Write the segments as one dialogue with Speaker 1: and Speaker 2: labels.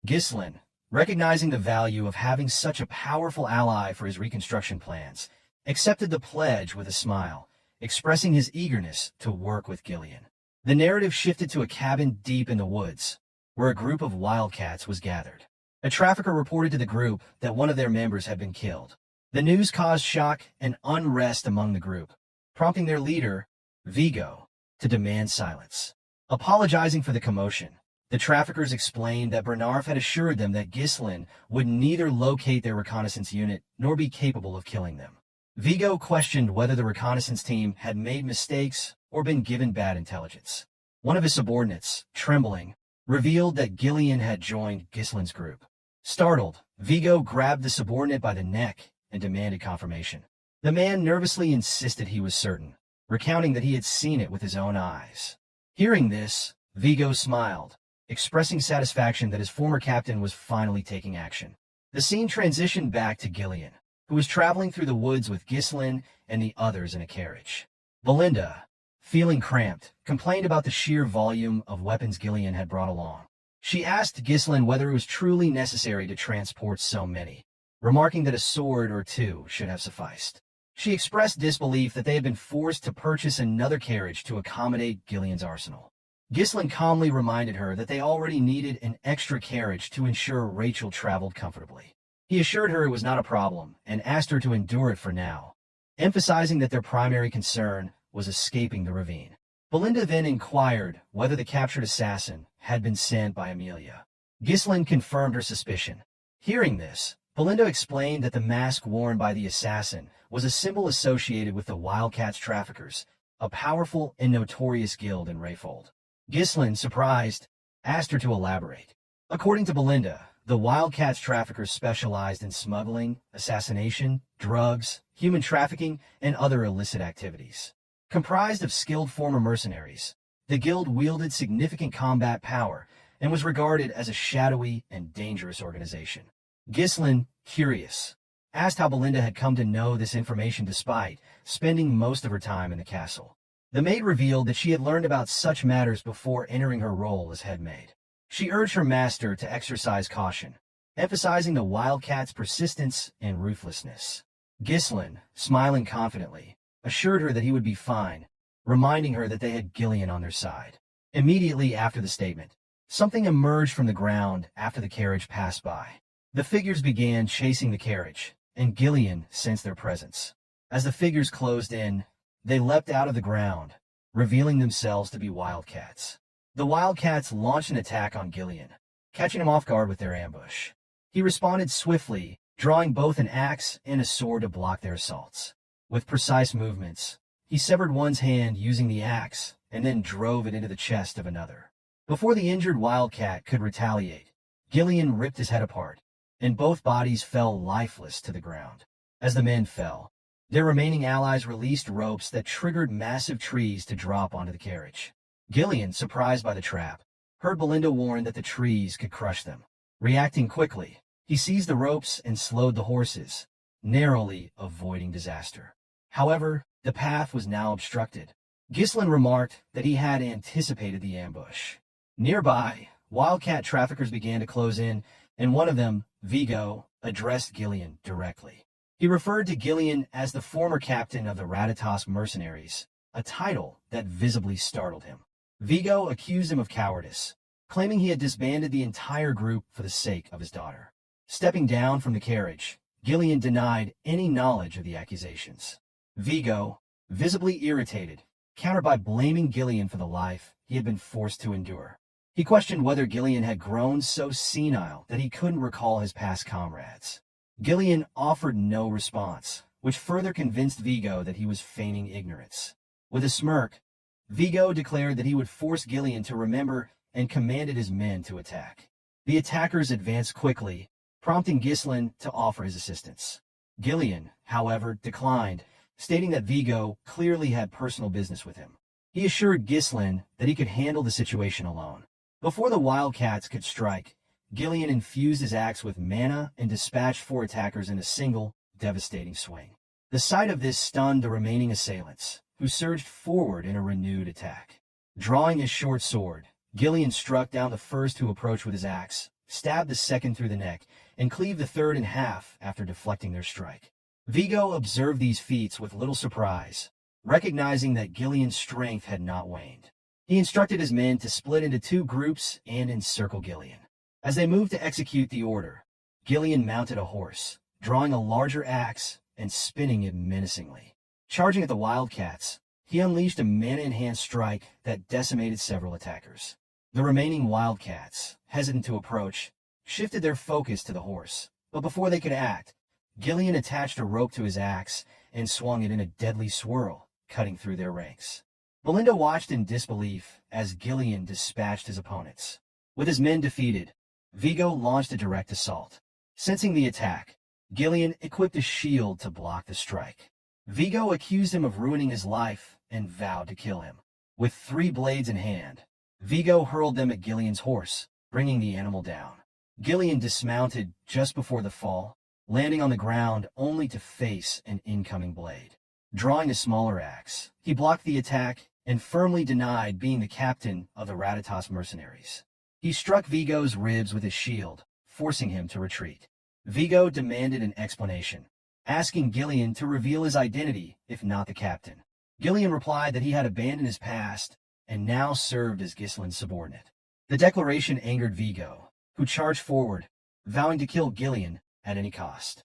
Speaker 1: Ghislain, recognizing the value of having such a powerful ally for his reconstruction plans, accepted the pledge with a smile, expressing his eagerness to work with Ghislain. The narrative shifted to a cabin deep in the woods, where a group of wildcats was gathered. A trafficker reported to the group that one of their members had been killed. The news caused shock and unrest among the group, prompting their leader, Vigo, to demand silence. Apologizing for the commotion, the traffickers explained that Bernarf had assured them that Ghislain would neither locate their reconnaissance unit nor be capable of killing them. Vigo questioned whether the reconnaissance team had made mistakes or been given bad intelligence. One of his subordinates, trembling, revealed that Ghislain had joined Ghislain's group. Startled, Vigo grabbed the subordinate by the neck and demanded confirmation. The man nervously insisted he was certain, recounting that he had seen it with his own eyes. Hearing this, Vigo smiled, expressing satisfaction that his former captain was finally taking action. The scene transitioned back to Ghislain, who was traveling through the woods with Ghislain and the others in a carriage. Belinda, feeling cramped, complained about the sheer volume of weapons Ghislain had brought along. She asked Ghislain whether it was truly necessary to transport so many, remarking that a sword or two should have sufficed. She expressed disbelief that they had been forced to purchase another carriage to accommodate Ghislain's arsenal. Ghislain calmly reminded her that they already needed an extra carriage to ensure Rachel traveled comfortably. He assured her it was not a problem and asked her to endure it for now, emphasizing that their primary concern was escaping the ravine. Belinda then inquired whether the captured assassin had been sent by Amelia. Ghislain confirmed her suspicion. Hearing this, Belinda explained that the mask worn by the assassin was a symbol associated with the Wildcats traffickers, a powerful and notorious guild in Rayfold. Ghislain, surprised, asked her to elaborate. According to Belinda, the Wildcats traffickers specialized in smuggling, assassination, drugs, human trafficking, and other illicit activities. Comprised of skilled former mercenaries, the guild wielded significant combat power and was regarded as a shadowy and dangerous organization. Ghislain, curious, asked how Belinda had come to know this information despite spending most of her time in the castle. The maid revealed that she had learned about such matters before entering her role as head maid. She urged her master to exercise caution, emphasizing the Wildcats' persistence and ruthlessness. Ghislain, smiling confidently, assured her that he would be fine, reminding her that they had Ghislain on their side. Immediately after the statement, something emerged from the ground after the carriage passed by. The figures began chasing the carriage, and Ghislain sensed their presence. As the figures closed in, they leapt out of the ground, revealing themselves to be wildcats. The wildcats launched an attack on Ghislain, catching him off guard with their ambush. He responded swiftly, drawing both an axe and a sword to block their assaults. With precise movements, he severed one's hand using the axe and then drove it into the chest of another. Before the injured wildcat could retaliate, Ghislain ripped his head apart, and both bodies fell lifeless to the ground. As the men fell, their remaining allies released ropes that triggered massive trees to drop onto the carriage. Ghislain, surprised by the trap, heard Belinda warn that the trees could crush them. Reacting quickly, he seized the ropes and slowed the horses, narrowly avoiding disaster. However, the path was now obstructed. Ghislain remarked that he had anticipated the ambush. Nearby, wildcat traffickers began to close in, and one of them, Vigo, addressed Ghislain directly. He referred to Ghislain as the former captain of the Ratatosk mercenaries, a title that visibly startled him. Vigo accused him of cowardice, claiming he had disbanded the entire group for the sake of his daughter. Stepping down from the carriage, Ghislain denied any knowledge of the accusations. Vigo, visibly irritated, countered by blaming Ghislain for the life he had been forced to endure. He questioned whether Ghislain had grown so senile that he couldn't recall his past comrades. Ghislain offered no response, which further convinced Vigo that he was feigning ignorance. With a smirk, Vigo declared that he would force Ghislain to remember and commanded his men to attack. The attackers advanced quickly, prompting Ghislain to offer his assistance. Ghislain, however, declined, stating that Vigo clearly had personal business with him. He assured Ghislain that he could handle the situation alone. Before the wildcats could strike, Ghislain infused his axe with mana and dispatched 4 attackers in a single, devastating swing. The sight of this stunned the remaining assailants, who surged forward in a renewed attack. Drawing his short sword, Ghislain struck down the first who approached with his axe, stabbed the second through the neck, and cleaved the third in half after deflecting their strike. Vigo observed these feats with little surprise, recognizing that Ghislain's strength had not waned. He instructed his men to split into two groups and encircle Ghislain. As they moved to execute the order, Ghislain mounted a horse, drawing a larger axe and spinning it menacingly. Charging at the wildcats, he unleashed a mana-enhanced strike that decimated several attackers. The remaining wildcats, hesitant to approach, shifted their focus to the horse, but before they could act, Ghislain attached a rope to his axe and swung it in a deadly swirl, cutting through their ranks. Belinda watched in disbelief as Ghislain dispatched his opponents. With his men defeated, Vigo launched a direct assault. Sensing the attack, Ghislain equipped a shield to block the strike. Vigo accused him of ruining his life and vowed to kill him. With 3 blades in hand, Vigo hurled them at Ghislain's horse, bringing the animal down. Ghislain dismounted just before the fall, landing on the ground only to face an incoming blade. Drawing a smaller axe, he blocked the attack and firmly denied being the captain of the Ratatas mercenaries. He struck Vigo's ribs with his shield, forcing him to retreat. Vigo demanded an explanation, asking Ghislain to reveal his identity if not the captain. Ghislain replied that he had abandoned his past and now served as Ghislain's subordinate. The declaration angered Vigo, who charged forward, vowing to kill Ghislain at any cost.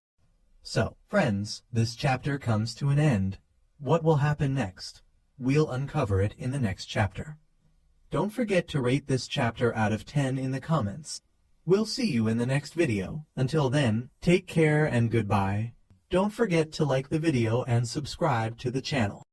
Speaker 2: So, friends, this chapter comes to an end. What will happen next? We'll uncover it in the next chapter. Don't forget to rate this chapter out of 10 in the comments. We'll see you in the next video. Until then, take care and goodbye. Don't forget to like the video and subscribe to the channel.